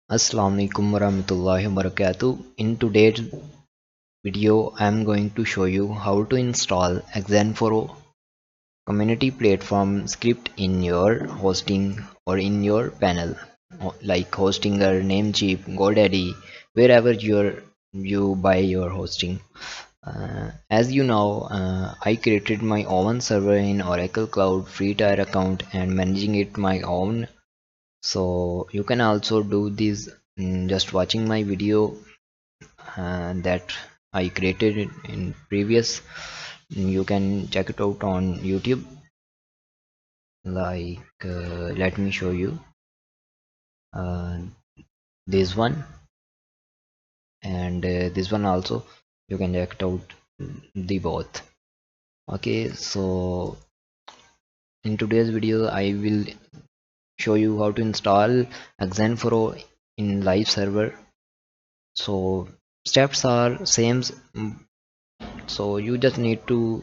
Assalamualaikum warahmatullahi wabarakatuh. In today's video, I am going to show you how to install XenForo community platform script in your hosting or in your panel, like Hostinger, Namecheap, GoDaddy, wherever you buy your hosting. As you know, I created my own server in Oracle Cloud free tier account and managing it my own, so you can also do this just watching my video that I created in previous. You can check it out on YouTube, like let me show you uh, this one, and this one also you can check it out, the both. Okay, so in today's video I will show you how to install XenForo in live server. So steps are same, so you just need to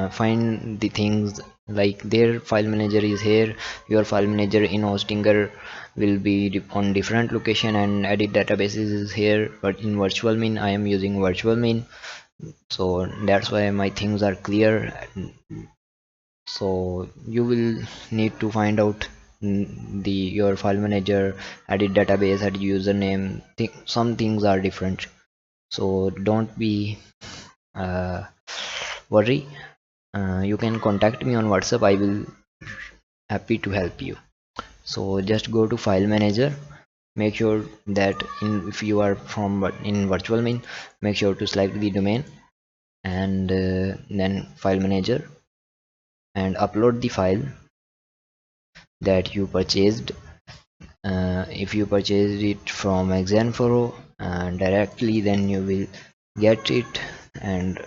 find the things, like their file manager is here, your file manager in Hostinger will be on different location, and edit databases is here, but in virtual main I am using virtual main, so that's why my things are clear. So you will need to find out the your file manager, edit database, edit username. Some things are different, so don't be uh, worry. You can contact me on WhatsApp, I will happy to help you. So just go to file manager, make sure that if you are from in virtual main, make sure to select the domain, and then file manager, and upload the file that you purchased. If you purchased it from XenForo directly, then you will get it and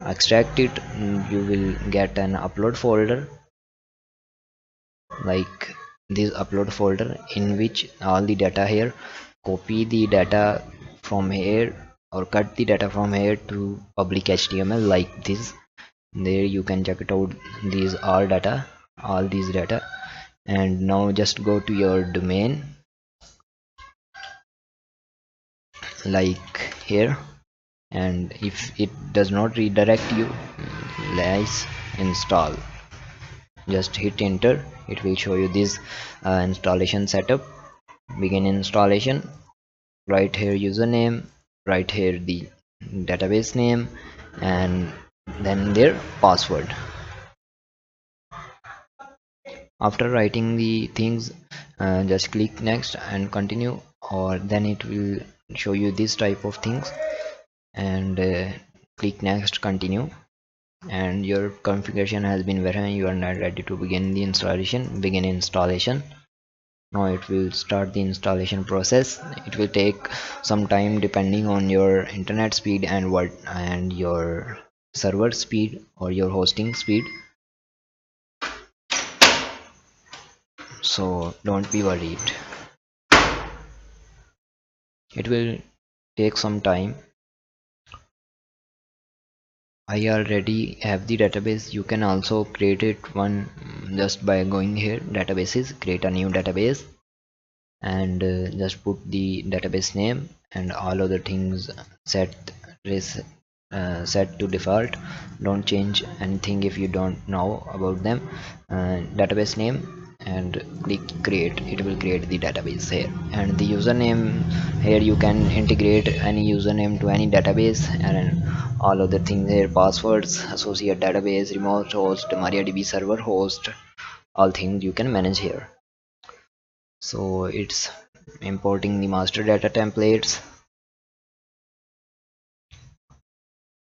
extract it. You will get an upload folder, like this upload folder, in which all the data here, copy the data from here or cut the data from here to public HTML like this. There you can check it out, these are data, all these data. And now just go to your domain, like here, and if it does not redirect you, let's install, just hit enter. It will show you this installation setup. Begin installation, right here username, right here the database name, and then their password. After writing the things, just click next and continue, or then it will show you this type of things, and click next, continue, and your configuration has been verified. You are now ready to begin the installation. Begin installation. Now it will start the installation process. It will take some time depending on your internet speed and what and your server speed or your hosting speed, so don't be worried, it will take some time. I already have the database. You can also create it one just by going here, databases, create a new database, and just put the database name and all other things set is set to default. Don't change anything if you don't know about them. Database name, and click create. It will create the database here, and the username, here you can integrate any username to any database, and all other things here, passwords, associate database, remote host, MariaDB server host, all things you can manage here. So it's importing the master data templates.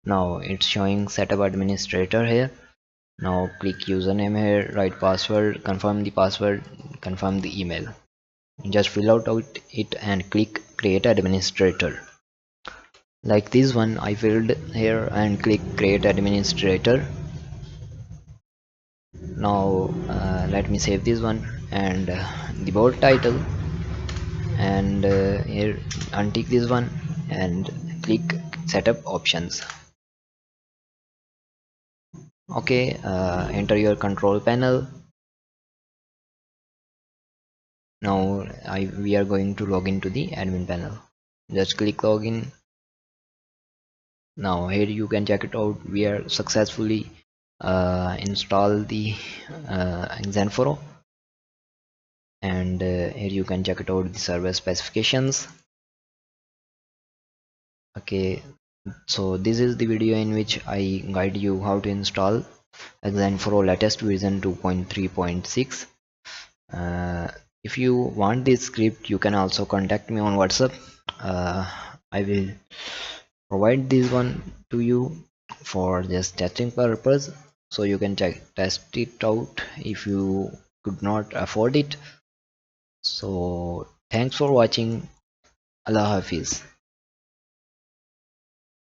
Now it's showing setup administrator here. Now click username here, write password, confirm the password, confirm the email. Just fill out it and click create administrator. Like this one I filled here and click create administrator. Now let me save this one, and the bold title, and here untick this one and click setup options. Okay, enter your control panel, Now we are going to log into the admin panel. Just click login. Now here you can check it out. We are successfully install the XenForo, and here you can check it out the server specifications. Okay, so this is the video in which I guide you how to install XenForo latest version 2.3.6. If you want this script, you can also contact me on WhatsApp. I will provide this one to you for just testing purpose, so you can test it out if you could not afford it. So thanks for watching. Allah Hafiz.